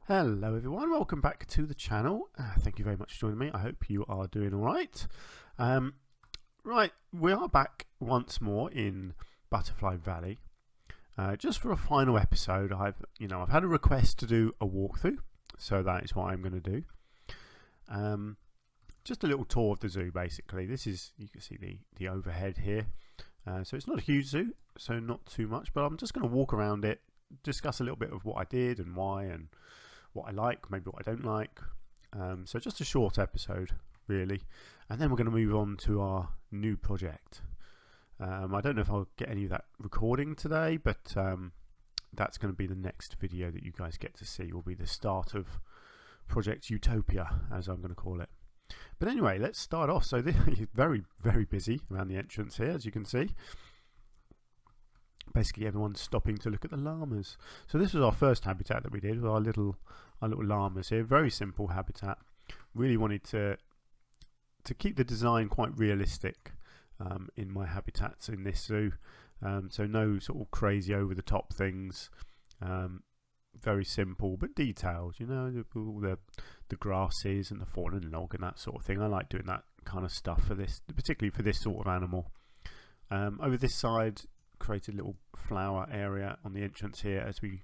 Hello everyone, welcome back to the channel. Thank you very much for joining me. I hope you are doing alright. Right, we are back once more in Butterfly Valley. Just for a final episode, I've had a request to do a walkthrough, so that is what I'm going to do. Just a little tour of the zoo basically. This is, you can see the overhead here. So it's not a huge zoo, so not too much, but I'm just going to walk around it, discuss a little bit of what I did and why and what I like, maybe what I don't like. So just a short episode really, and then we're going to move on to our new project. I don't know if I'll get any of that recording today, but that's going to be the next video that you guys get to see. Will be the start of Project Utopia, as I'm going to call it. But anyway, let's start off. So this is very busy around the entrance here, as you can see. Basically everyone's stopping to look at the llamas. So this was our first habitat that we did with our little llamas here. Very simple habitat. Really wanted to keep the design quite realistic in my habitats in this zoo. So no sort of crazy over the top things. Very simple but detailed, you know, all the grasses and the fallen log and that sort of thing. I like doing that kind of stuff for this, particularly for this sort of animal. Over this side, created a little flower area on the entrance here as we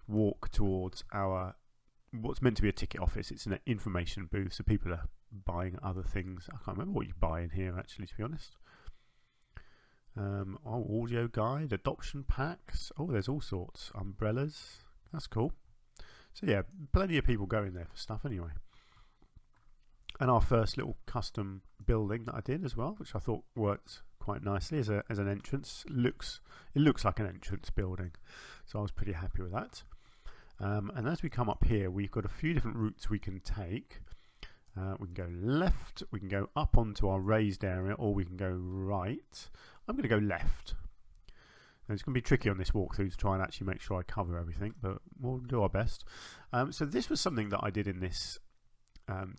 walk towards our what's meant to be a ticket office. It's an information booth, so people are buying other things. I can't remember what you buy in here actually, to be honest. Audio guide, adoption packs. Oh, there's all sorts. Umbrellas. That's cool. So yeah, plenty of people going there for stuff anyway. And our first little custom building that I did as well, which I thought worked quite nicely as an entrance. It looks like an entrance building, so I was pretty happy with that. And as we come up here, we've got a few different routes we can take. We can go left, we can go up onto our raised area, or we can go right. I'm going to go left. And it's going to be tricky on this walkthrough to try and actually make sure I cover everything, but we'll do our best. So this was something that I did in this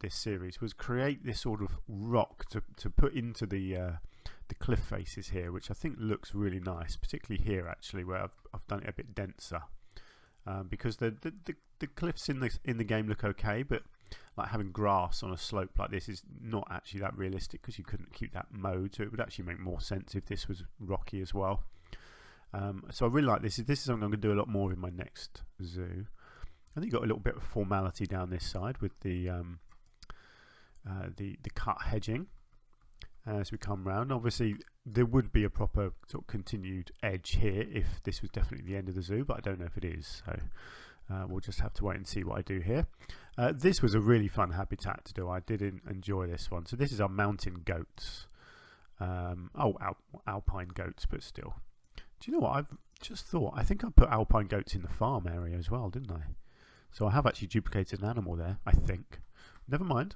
series, was create this sort of rock to put into the cliff faces here, which I think looks really nice, particularly here actually, where I've done it a bit denser, because the cliffs in the game look okay, but like having grass on a slope like this is not actually that realistic because you couldn't keep that mode, so it would actually make more sense if this was rocky as well. So I really like this. This is something I'm going to do a lot more in my next zoo. I think you've got a little bit of formality down this side with the cut hedging as we come round. Obviously there would be a proper sort of continued edge here if this was definitely the end of the zoo, but I don't know if it is, so we'll just have to wait and see what I do here. This was a really fun habitat to do. I did enjoy this one. So this is our mountain goats. Alpine goats, but still. Do you know what? I've just thought, I think I put alpine goats in the farm area as well, didn't I? So I have actually duplicated an animal there, I think. Never mind.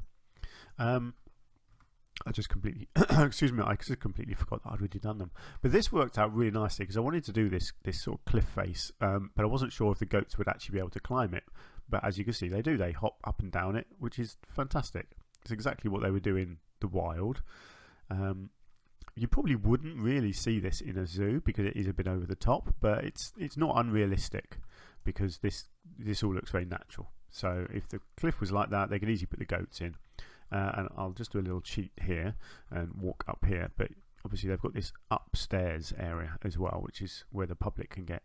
I just completely excuse me, I just completely forgot that I'd already done them. But this worked out really nicely because I wanted to do this sort of cliff face, but I wasn't sure if the goats would actually be able to climb it. But as you can see, they do. They hop up and down it, which is fantastic. It's exactly what they would do in the wild. You probably wouldn't really see this in a zoo because it is a bit over the top, but it's not unrealistic because this all looks very natural. So if the cliff was like that, they could easily put the goats in. And I'll just do a little cheat here and walk up here, but obviously they've got this upstairs area as well, which is where the public can get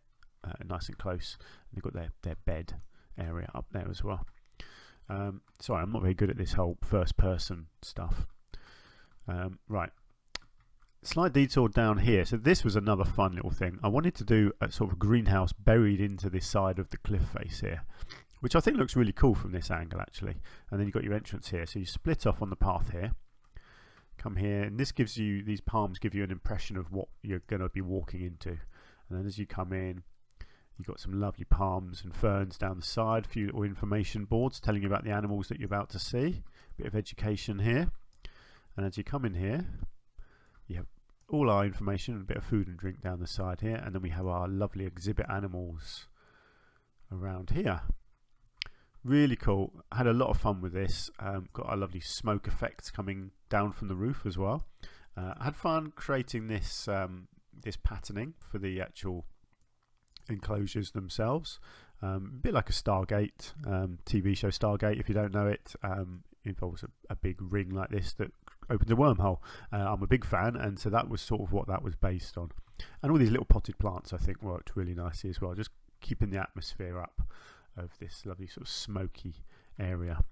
nice and close. They've got their bed area up there as well. Sorry, I'm not very good at this whole first person stuff. Right, slight detour down here. So this was another fun little thing. I wanted to do a sort of greenhouse buried into this side of the cliff face here, which I think looks really cool from this angle actually. And then you've got your entrance here, so you split off on the path here, come here, and this gives you, these palms give you an impression of what you're going to be walking into. And then as you come in, you've got some lovely palms and ferns down the side, a few little information boards telling you about the animals that you're about to see, bit of education here. And as you come in here, you have all our information and a bit of food and drink down the side here, and then we have our lovely exhibit animals around here. Really cool. I had a lot of fun with this. Got our lovely smoke effects coming down from the roof as well. I had fun creating this this patterning for the actual enclosures themselves. A bit like a Stargate, TV show Stargate, if you don't know it. Involves a big ring like this that opens a wormhole. I'm a big fan, and so that was sort of what that was based on. And all these little potted plants I think worked really nicely as well, just keeping the atmosphere up of this lovely sort of smoky area.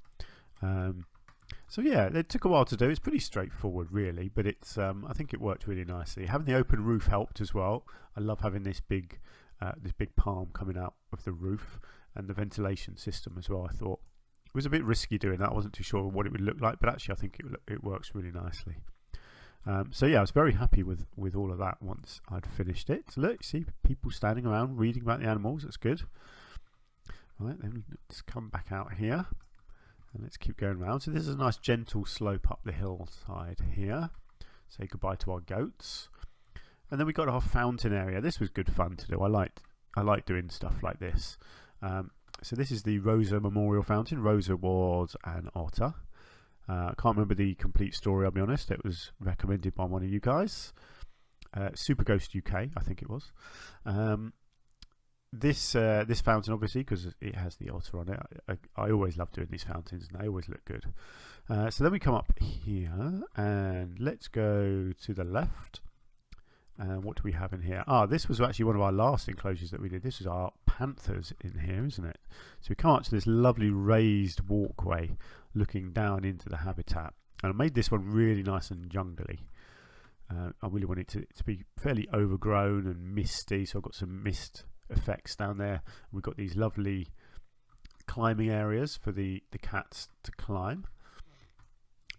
So yeah, it took a while to do. It's pretty straightforward really, but it's I think it worked really nicely. Having the open roof helped as well. I love having this big palm coming out of the roof, and the ventilation system as well. I thought it was a bit risky doing that. I wasn't too sure what it would look like, but actually I think it works really nicely. So yeah, I was very happy with all of that once I'd finished it. So look, see people standing around reading about the animals. That's good. Right, then let's come back out here and let's keep going around. So this is a nice gentle slope up the hillside here. Say goodbye to our goats. And then we got our fountain area. This was good fun to do. I like doing stuff like this. So this is the Rosa Memorial Fountain. Rosa was an otter. I can't remember the complete story, I'll be honest. It was recommended by one of you guys. Super Ghost UK, I think it was. This fountain, obviously, because it has the otter on it. I always love doing these fountains, and they always look good. So then we come up here, and let's go to the left. What do we have in here? This was actually one of our last enclosures that we did. This is our panthers in here, isn't it? So we come up to this lovely raised walkway looking down into the habitat. And I made this one really nice and jungly. I really wanted it to be fairly overgrown and misty, so I've got some mist effects down there. We've got these lovely climbing areas for the cats to climb.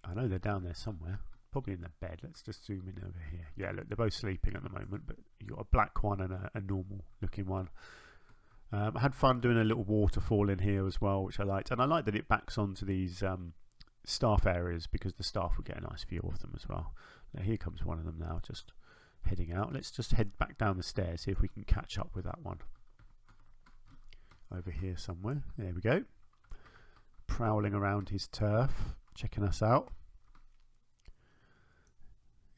I know they're down there somewhere. Probably in the bed. Let's just zoom in over here. Yeah, look, they're both sleeping at the moment, but you've got a black one and a normal looking one. I had fun doing a little waterfall in here as well, which I liked. And I like that it backs onto these staff areas, because the staff will get a nice view of them as well. Now, here comes one of them now, just heading out. Let's just head back down the stairs, see if we can catch up with that one. Over here somewhere. There we go. Prowling around his turf, checking us out.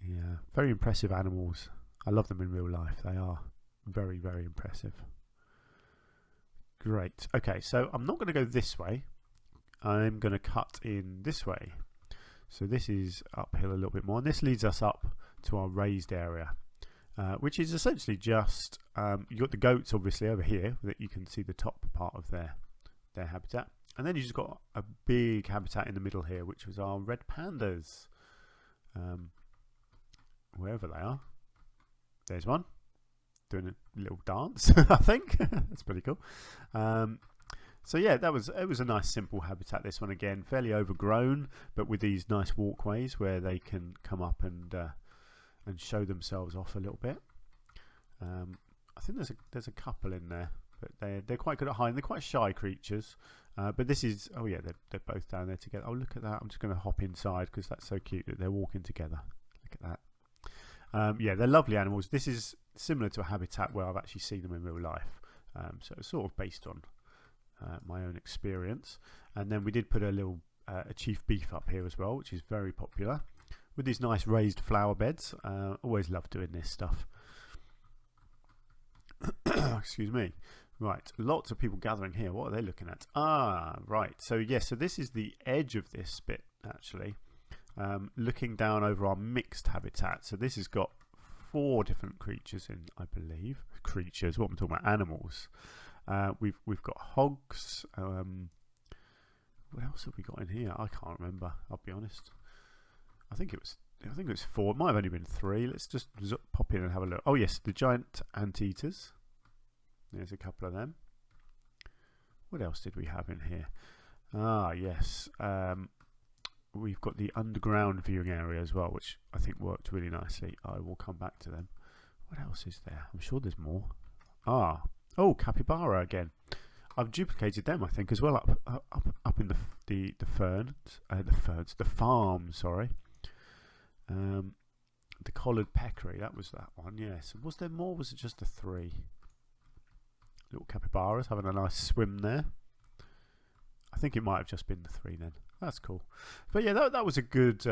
Yeah, very impressive animals. I love them in real life. They are very, very impressive. Great. Okay, so I'm not going to go this way. I'm going to cut in this way. So this is uphill a little bit more. And this leads us up to our raised area, which is essentially just, you've got the goats obviously over here, that you can see the top part of their habitat. And then you just got a big habitat in the middle here, which was our red pandas. Wherever they are. There's one doing a little dance. I think that's pretty cool. So yeah, it was a nice simple habitat. This one again, fairly overgrown, but with these nice walkways where they can come up and show themselves off a little bit. I think there's a couple in there, but they're quite good at hiding. They're quite shy creatures. But this is, oh yeah, they're both down there together. Oh, look at that! I'm just going to hop inside because that's so cute that they're walking together. Look at that. Yeah, they're lovely animals. This is similar to a habitat where I've actually seen them in real life. So it's sort of based on my own experience. And then we did put a little a chief beef up here as well, which is very popular, with these nice raised flower beds. Always love doing this stuff. Excuse me. Right, lots of people gathering here. What are they looking at? Right. So yes, so this is the edge of this bit actually. Looking down over our mixed habitat. So this has got 4 different creatures in, I believe. Creatures, what I'm talking about, animals. We've got hogs. What else have we got in here? I can't remember, I'll be honest. I think it was 4. It might have only been 3. Let's just pop in and have a look. Oh yes, the giant anteaters. There's a couple of them. What else did we have in here? Yes. We've got the underground viewing area as well, which I think worked really nicely. I will come back to them. What else is there? I'm sure there's more. Oh, capybara again. I've duplicated them, I think, as well up in the farm. Sorry. The collared peccary. That was that one. Yes. Was there more? Was it just the 3? Little capybaras having a nice swim there. I think it might have just been the 3 then. That's cool. But yeah, that was a good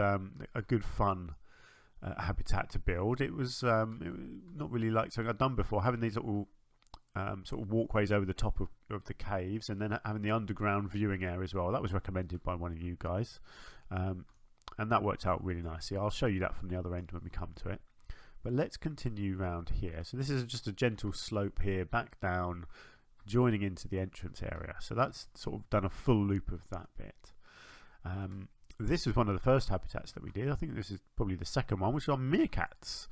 fun habitat to build. It was not really like something I'd done before. Having these little sort of walkways over the top of the caves, and then having the underground viewing area as well. That was recommended by one of you guys, and that worked out really nicely. I'll show you that from the other end when we come to it. But let's continue round here. So this is just a gentle slope here, back down, joining into the entrance area. So that's sort of done a full loop of that bit. This was one of the first habitats that we did. I think this is probably the second one, which are meerkats.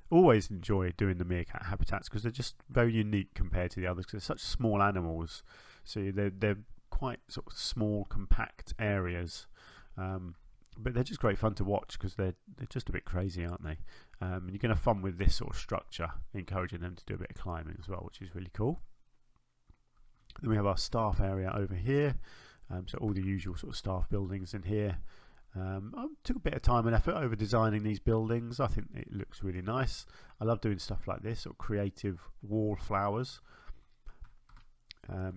Always enjoy doing the meerkat habitats because they're just very unique compared to the others, because they're such small animals. So they're quite sort of small, compact areas. But they're just great fun to watch because they're just a bit crazy, aren't they? And you're going to have fun with this sort of structure, encouraging them to do a bit of climbing as well, which is really cool. Then we have our staff area over here. So all the usual sort of staff buildings in here. I took a bit of time and effort over designing these buildings. I think it looks really nice. I love doing stuff like this, sort of creative wall flowers,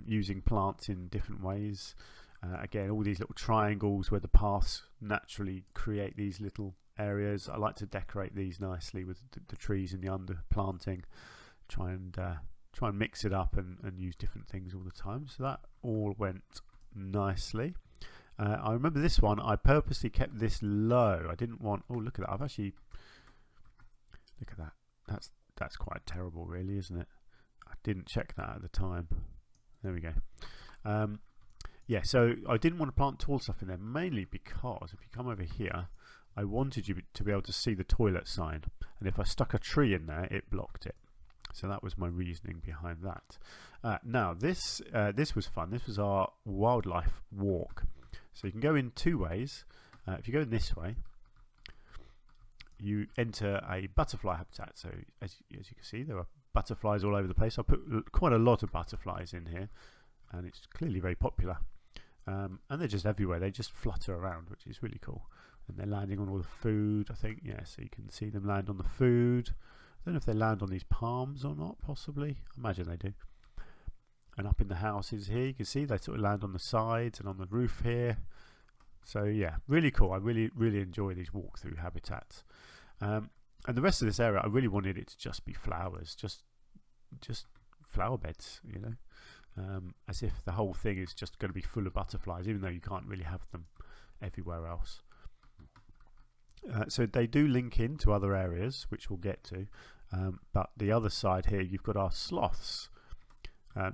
using plants in different ways. Again, all these little triangles where the paths naturally create these little areas. I like to decorate these nicely with the trees and the underplanting. Try and mix it up and use different things all the time. So that all went nicely. I remember this one, I purposely kept this low. I didn't want, oh look at that, I've actually, look at that, that's quite terrible really, isn't it? I didn't check that at the time. There we go. Yeah, so I didn't want to plant tall stuff in there, mainly because if you come over here, I wanted you to be able to see the toilet sign, and if I stuck a tree in there, it blocked it. So that was my reasoning behind that. Now this was fun. This was our wildlife walk. So you can go in two ways. If you go in this way, you enter a butterfly habitat. So as you can see, there are butterflies all over the place. I put quite a lot of butterflies in here, and it's clearly very popular. And they're just everywhere. They just flutter around, which is really cool. And they're landing on all the food, I think. Yeah, so you can see them land on the food. I don't know if they land on these palms or not, possibly. I imagine they do. And up in the houses here, you can see they sort of land on the sides and on the roof here. So yeah, really cool. I really enjoy these walkthrough habitats. And the rest of this area, I really wanted it to just be flowers, just flower beds, you know, as if the whole thing is just going to be full of butterflies, even though you can't really have them everywhere else. So they do link into other areas, which we'll get to. But the other side here, you've got our sloths.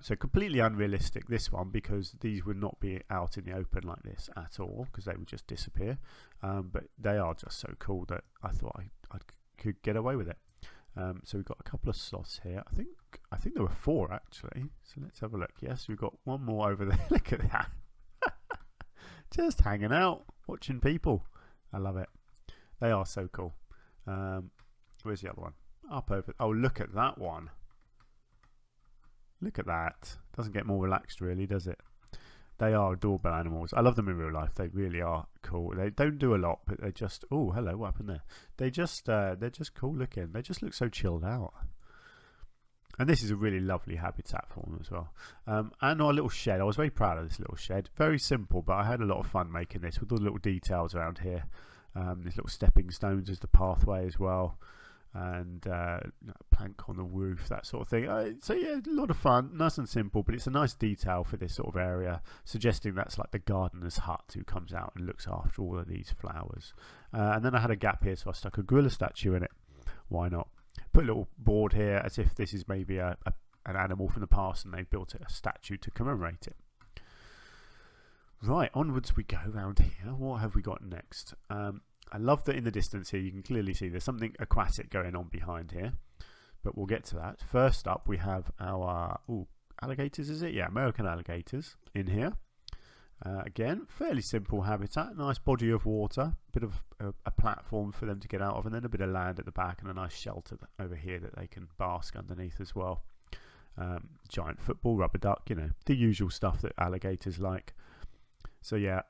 So completely unrealistic, this one, because these would not be out in the open like this at all, because they would just disappear. But they are just so cool that I thought I could get away with it. So we've got a couple of sloths here. I think there were 4 actually. So let's have a look. Yes, we've got one more over there. Look at that. Just hanging out, watching people. I love it. They are so cool. Where's the other one? Up over. Oh, look at that one. Look at that. Doesn't get more relaxed really, does it? They are adorable animals. I love them in real life. They really are cool. They don't do a lot, but they just, oh hello, what happened there? They're just cool looking. They just look so chilled out. And this is a really lovely habitat for them as well. And our little shed, I was very proud of this little shed. Very simple, but I had a lot of fun making this with all the little details around here. These little stepping stones as the pathway as well. And plank on the roof, that sort of thing. So yeah, a lot of fun, nice and simple, but it's a nice detail for this sort of area, suggesting that's like the gardener's hut who comes out and looks after all of these flowers. And then I had a gap here, so I stuck a gorilla statue in it. Why not? Put a little board here as if this is maybe an animal from the past and they've built a statue to commemorate it. Right, onwards we go around here. What have we got next? I love that in the distance here you can clearly see there's something aquatic going on behind here, but we'll get to that. First up we have our alligators, is it? Yeah, American alligators in here. Again, fairly simple habitat, nice body of water, bit of a platform for them to get out of, and then a bit of land at the back and a nice shelter over here that they can bask underneath as well. Giant football, rubber duck, you know, the usual stuff that alligators like. So yeah,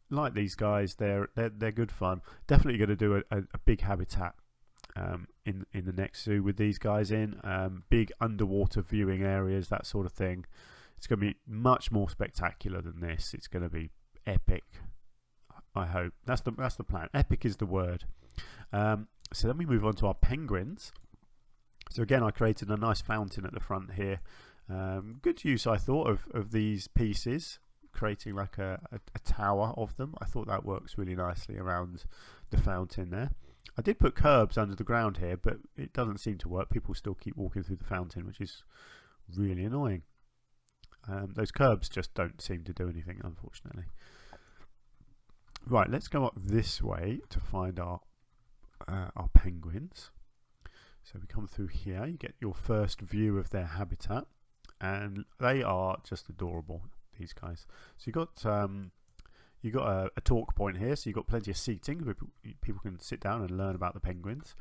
like these guys, they're good fun. Definitely going to do a big habitat in the next zoo with these guys in. Big underwater viewing areas, that sort of thing. It's going to be much more spectacular than this. It's going to be epic, I hope. That's the plan. Epic is the word. So then we move on to our penguins. So again, I created a nice fountain at the front here. Good use, I thought, of these pieces, creating like a tower of them. I thought that works really nicely around the fountain there. I did put curbs under the ground here, but it doesn't seem to work. People still keep walking through the fountain, which is really annoying. Those curbs just don't seem to do anything, unfortunately. Right, let's go up this way to find our penguins. So we come through here, you get your first view of their habitat, and they are just adorable, these guys. So you got a talk point here, so you've got plenty of seating. People can sit down and learn about the penguins.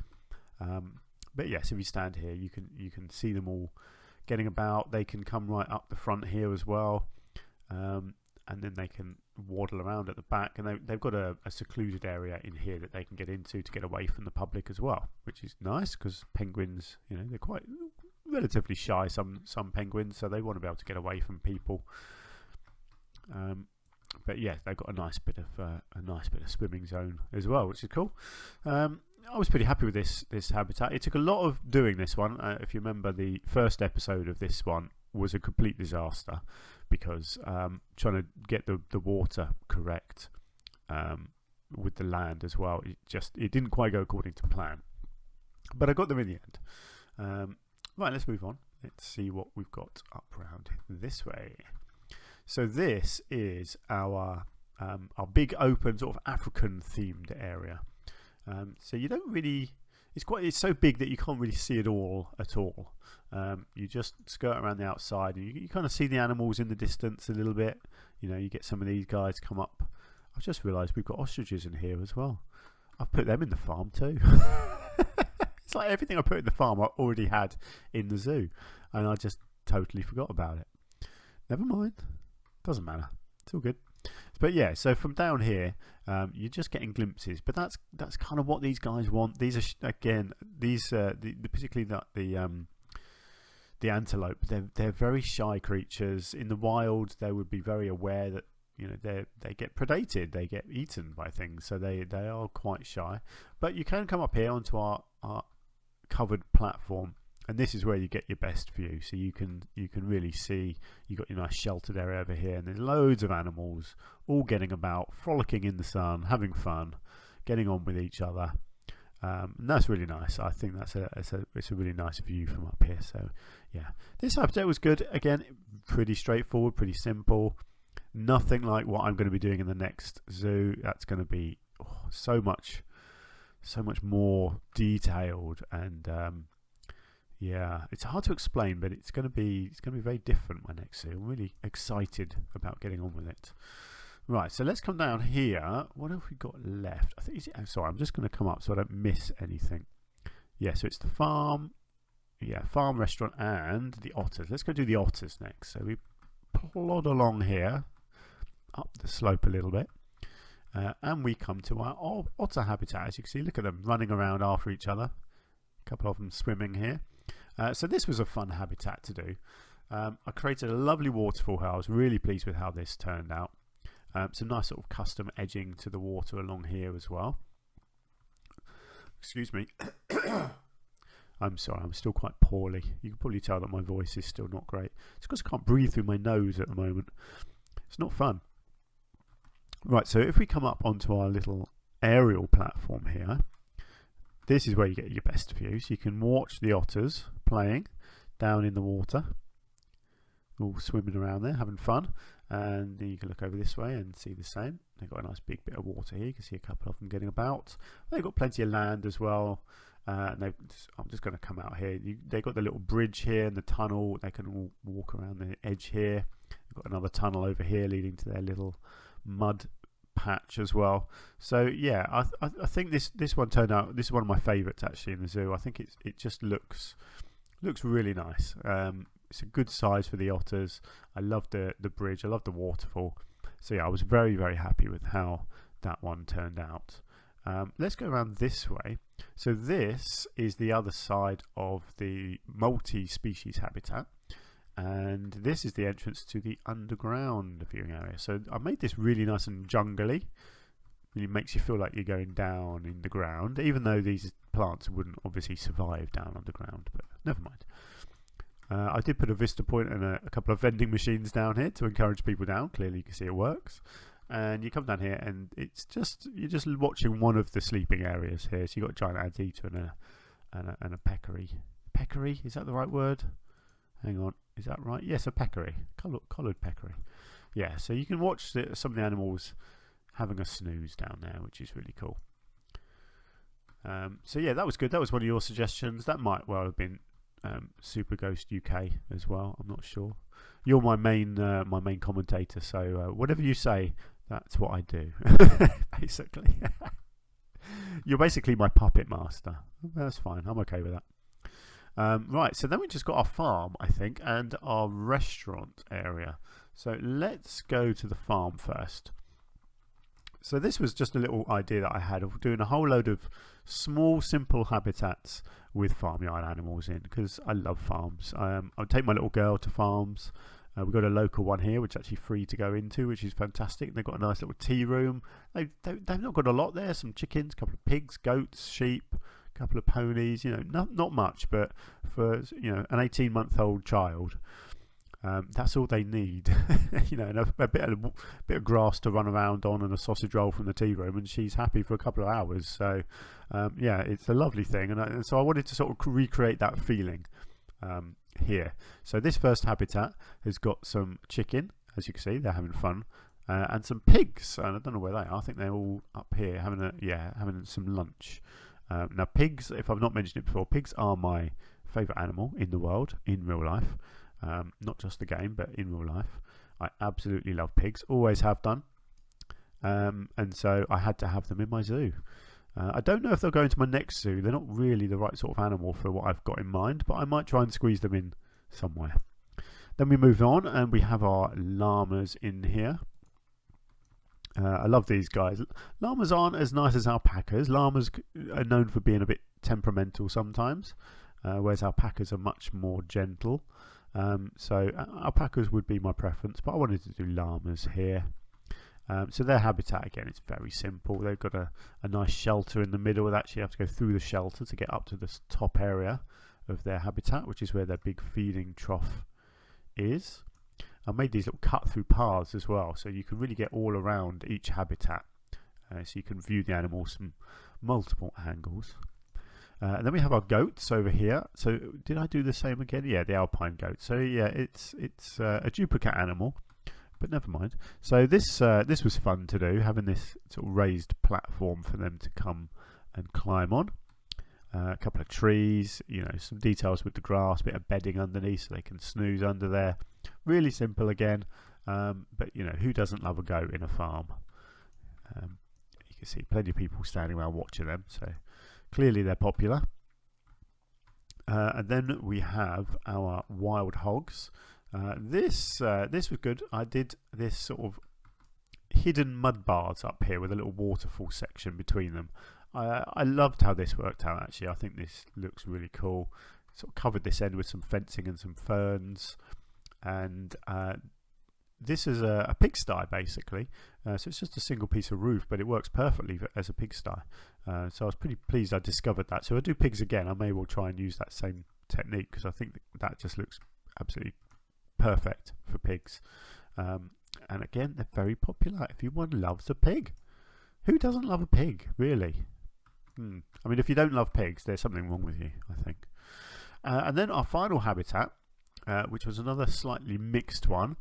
But yes, if you stand here, you can see them all getting about. They can come right up the front here as well, and then they can waddle around at the back, and they've got a secluded area in here that they can get into to get away from the public as well, which is nice because penguins, you know, they're quite relatively shy, some penguins, so they want to be able to get away from people. But yeah, they've got a nice bit of swimming zone as well, which is cool. I was pretty happy with this habitat. It took a lot of doing this one. If you remember, the first episode of this one was a complete disaster because trying to get the water correct with the land as well, it didn't quite go according to plan. But I got them in the end. Right, let's move on. Let's see what we've got up around this way. So this is our big open sort of African themed area. So you don't really, it's so big that you can't really see it all at all. You just skirt around the outside and you kind of see the animals in the distance a little bit. You know, you get some of these guys come up. I've just realised we've got ostriches in here as well. I've put them in the farm too. It's like everything I put in the farm I already had in the zoo, and I just totally forgot about it. Never mind, doesn't matter, it's all good. But yeah, so from down here, you're just getting glimpses. But that's kind of what these guys want. These are again, particularly the antelope. They're very shy creatures. In the wild, they would be very aware that, you know, they get predated, they get eaten by things. So they are quite shy. But you can come up here onto our covered platform, and this is where you get your best view. So you can really see, you've got your nice sheltered area over here, and there's loads of animals all getting about, frolicking in the sun, having fun, getting on with each other. And that's really nice. I think it's a really nice view from up here. So yeah, this habitat was good. Again, pretty straightforward, pretty simple. Nothing like what I'm going to be doing in the next zoo. That's going to be so much more detailed, and yeah, it's hard to explain, but it's going to be very different, my next zoo. I'm really excited about getting on with it. Right, so let's come down here. What have we got left? I think sorry, I'm just going to come up so I don't miss anything. Yeah, so it's the farm. Yeah, farm, restaurant, and the otters. Let's go do the otters next. So we plod along here, up the slope a little bit. And we come to our otter habitat. As you can see, look at them running around after each other. A couple of them swimming here. So this was a fun habitat to do. I created a lovely waterfall here. I was really pleased with how this turned out. Some nice sort of custom edging to the water along here as well. Excuse me. I'm sorry, I'm still quite poorly. You can probably tell that my voice is still not great. It's because I can't breathe through my nose at the moment. It's not fun. Right, so if we come up onto our little aerial platform here, this is where you get your best view. So you can watch the otters playing down in the water, all swimming around there, having fun. And then you can look over this way and see the same. They've got a nice big bit of water here. You can see a couple of them getting about. They've got plenty of land as well. And I'm just going to come out here. They've got the little bridge here and the tunnel. They can all walk around the edge here. They've got another tunnel over here leading to their little mud patch as well. So yeah, I think this one turned out. This is one of my favourites actually in the zoo. I think it just looks really nice. It's a good size for the otters. I love the bridge. I love the waterfall. So yeah, I was very, very happy with how that one turned out. Let's go around this way. So this is the other side of the multi-species habitat, and this is the entrance to the underground viewing area. So I made this really nice and jungly. Really makes you feel like you're going down in the ground, even though these plants wouldn't obviously survive down underground, but never mind. I did put a Vista Point and a couple of vending machines down here to encourage people down. Clearly you can see it works. And you come down here and it's just, you're just watching one of the sleeping areas here. So you've got a giant anteater and a peccary. Peccary, is that the right word? Hang on, is that right? Yes, a peccary, collared peccary. Yeah, so you can watch some of the animals having a snooze down there, which is really cool. So yeah, that was good. That was one of your suggestions. That might well have been Super Ghost UK as well. I'm not sure. You're my main commentator, so whatever you say, that's what I do. Basically, you're basically my puppet master. That's fine. I'm okay with that. Right, so then we just got our farm, I think, and our restaurant area. So let's go to the farm first. So this was just a little idea that I had of doing a whole load of small, simple habitats with farmyard animals in, because I love farms. I'll take my little girl to farms. We've got a local one here, which is actually free to go into, which is fantastic. They've got a nice little tea room. They've not got a lot there. Some chickens, a couple of pigs, goats, sheep, a couple of ponies. You know, not much, but for an 18-month-old child, that's all they need. And a bit of grass to run around on, and a sausage roll from the tea room, and she's happy for a couple of hours. So yeah, it's a lovely thing, and so I wanted to sort of recreate that feeling here. So this first habitat has got some chicken, as you can see, they're having fun, and some pigs, and I don't know where they are. I think they're all up here having some lunch. Now pigs, if I've not mentioned it before, pigs are my favourite animal in the world, in real life. Not just the game, but in real life. I absolutely love pigs, always have done, and so I had to have them in my zoo. I don't know if they'll go into my next zoo. They're not really the right sort of animal for what I've got in mind, but I might try and squeeze them in somewhere. Then we move on and we have our llamas in here. I love these guys. Llamas aren't as nice as alpacas. Llamas are known for being a bit temperamental sometimes, whereas alpacas are much more gentle. So alpacas would be my preference, but I wanted to do llamas here. So their habitat, again, it's very simple. They've got a nice shelter in the middle. They actually have to go through the shelter to get up to the top area of their habitat, which is where their big feeding trough is. I made these little cut-through paths as well, so you can really get all around each habitat. So you can view the animals from multiple angles. And then we have our goats over here. So did I do the same again? Yeah, the alpine goat. So yeah, it's a duplicate animal, but never mind. So this was fun to do, having this sort of raised platform for them to come and climb on. A couple of trees, some details with the grass, bit of bedding underneath so they can snooze under there. Really simple again, but who doesn't love a goat in a farm? You can see plenty of people standing around watching them, so clearly they're popular. And then we have our wild hogs. This was good. I did this sort of hidden mud bars up here with a little waterfall section between them. I loved how this worked out, actually. I think this looks really cool. Sort of covered this end with some fencing and some ferns, and this is a pigsty basically. So it's just a single piece of roof, but it works perfectly as a pigsty. So I was pretty pleased I discovered that. So if I do pigs again, I may well try and use that same technique, because I think that just looks absolutely perfect for pigs. And again, they're very popular. Everyone loves a pig. Who doesn't love a pig, really? I mean, if you don't love pigs, there's something wrong with you, I think. And then our final habitat, which was another slightly mixed one.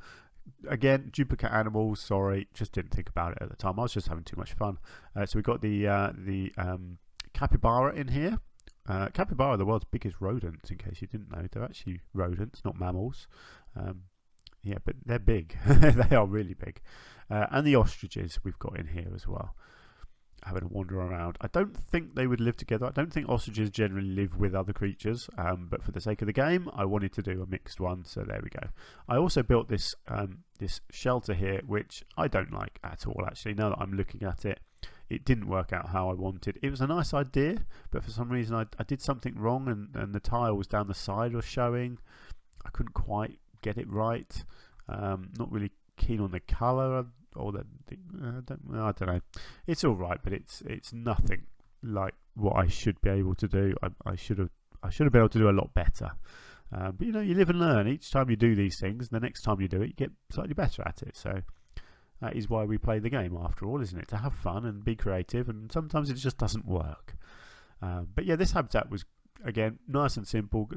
Again, duplicate animals. Sorry, just didn't think about it at the time. I was just having too much fun. So we got the capybara in here. Capybara are the world's biggest rodents, in case you didn't know. They're actually rodents, not mammals. Yeah, but they're big. They are really big. And the ostriches we've got in here as well, having a wander around. I don't think they would live together. I don't think ostriches generally live with other creatures, but for the sake of the game, I wanted to do a mixed one, so there we go. I also built this this shelter here, which I don't like at all, actually. Now that I'm looking at it, it didn't work out how I wanted. It was a nice idea, but for some reason I did something wrong, and the tiles down the side were showing. I couldn't quite get it right. Not really keen on the colour, or I don't know. It's all right, but it's nothing like what I should be able to do. I should have I should have been able to do a lot better. But you know, you live and learn. Each time you do these things, the next time you do it, you get slightly better at it. So that is why we play the game, after all, isn't it? To have fun and be creative, and sometimes it just doesn't work. But yeah, this habitat was, again, nice and simple.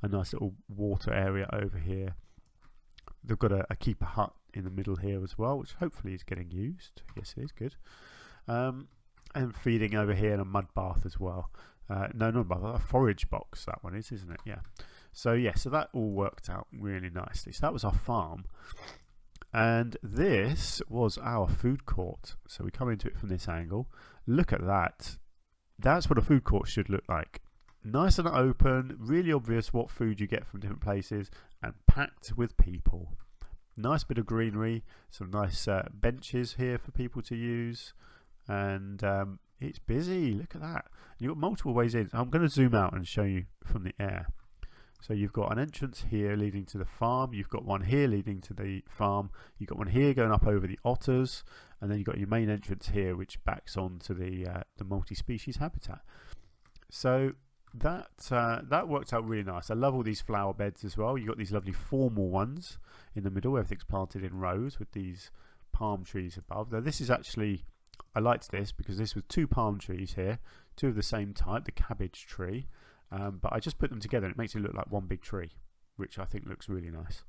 A nice little water area over here. They've got a keeper hut in the middle here as well, which hopefully is getting used. Yes, it is good. And feeding over here, and a mud bath as well. No, not a bath, a forage box, that one is, isn't it? Yeah. So yeah, so that all worked out really nicely. So that was our farm. And this was our food court. So we come into it from this angle. Look at that. That's what a food court should look like. Nice and open, really obvious what food you get from different places, and packed with people. Nice bit of greenery, some nice benches here for people to use, and it's busy. Look at that. You've got multiple ways in. I'm going to zoom out and show you from the air. So you've got an entrance here leading to the farm, you've got one here leading to the farm, you've got one here going up over the otters, and then you've got your main entrance here which backs onto the multi-species habitat. So that worked out really nice. I love all these flower beds as well. You've got these lovely formal ones in the middle, everything's planted in rows with these palm trees above. Now this is actually, I liked this because this was 2 palm trees here, 2 of the same type, the cabbage tree. But I just put them together and it makes it look like one big tree, which I think looks really nice.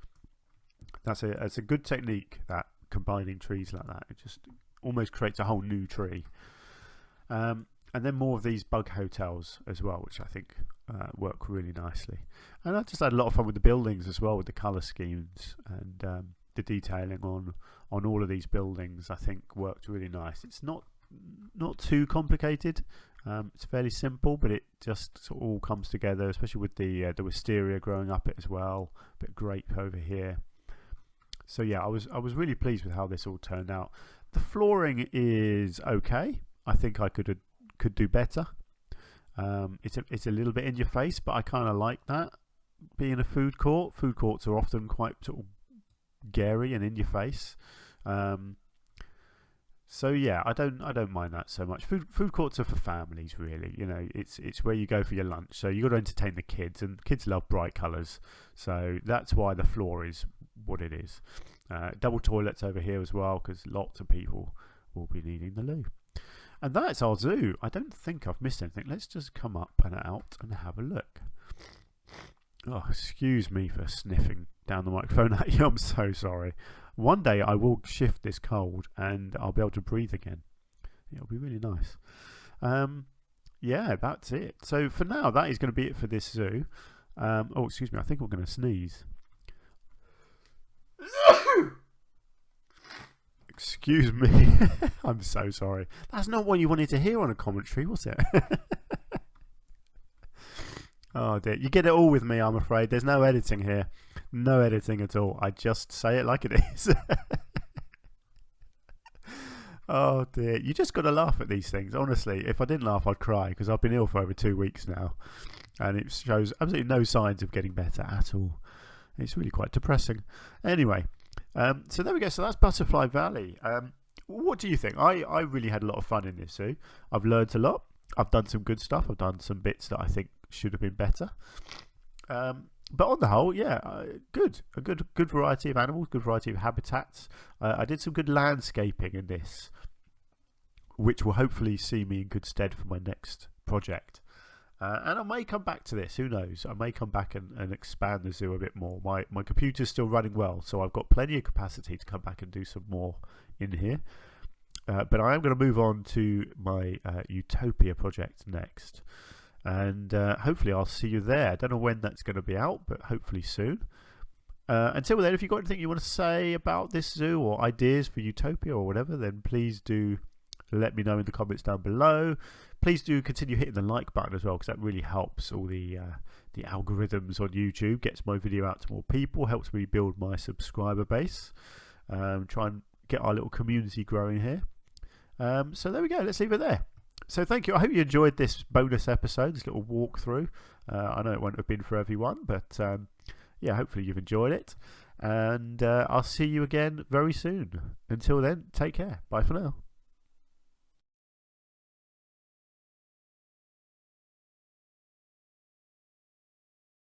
It's a good technique, that combining trees like that. It just almost creates a whole new tree. And then more of these bug hotels as well, which I think work really nicely. And I just had a lot of fun with the buildings as well, with the colour schemes and the detailing on all of these buildings. I think worked really nice. It's not too complicated. It's fairly simple, but it just sort of all comes together, especially with the wisteria growing up it as well. A bit of grape over here. So yeah, I was really pleased with how this all turned out. The flooring is okay. I think I could do better. It's a little bit in your face, but I kind of like that. Being a food court, food courts are often quite sort of gary and in your face. So yeah, I don't mind that so much. Food courts are for families, really. You know, it's where you go for your lunch. So you got to entertain the kids, and kids love bright colours. So that's why the floor is what it is. Double toilets over here as well, because lots of people will be needing the loo. And that's our zoo. I don't think I've missed anything. Let's just come up and out and have a look. Oh, excuse me for sniffing down the microphone at you. I'm so sorry. One day I will shift this cold and I'll be able to breathe again. It'll be really nice. Yeah, that's it. So for now, that is going to be it for this zoo. Oh, excuse me. I think I'm going to sneeze. Excuse me. I'm so sorry. That's not what you wanted to hear on a commentary, was it? Oh dear. You get it all with me, I'm afraid. There's no editing here. No editing at all. I just say it like it is. Oh dear. You just got to laugh at these things. Honestly, if I didn't laugh, I'd cry, because I've been ill for over 2 weeks now. And it shows absolutely no signs of getting better at all. It's really quite depressing. Anyway, so there we go. So that's Butterfly Valley. What do you think? I really had a lot of fun in this zoo. I've learned a lot. I've done some good stuff. I've done some bits that I think should have been better. But on the whole, yeah, good. A good variety of animals, good variety of habitats. I did some good landscaping in this, which will hopefully see me in good stead for my next project. And I may come back to this, who knows. I may come back and expand the zoo a bit more. My computer's still running well, so I've got plenty of capacity to come back and do some more in here. But I am going to move on to my Utopia project next. And hopefully I'll see you there. I don't know when that's going to be out, but hopefully soon. Until then, if you've got anything you want to say about this zoo or ideas for Utopia or whatever, then please do let me know in the comments down below. Please do continue hitting the like button as well, because that really helps all the algorithms on YouTube, gets my video out to more people, helps me build my subscriber base, try and get our little community growing here. So there we go, let's leave it there. So thank you. I hope you enjoyed this bonus episode, this little walkthrough. I know it won't have been for everyone, but yeah, hopefully you've enjoyed it. And I'll see you again very soon. Until then, take care. Bye for now.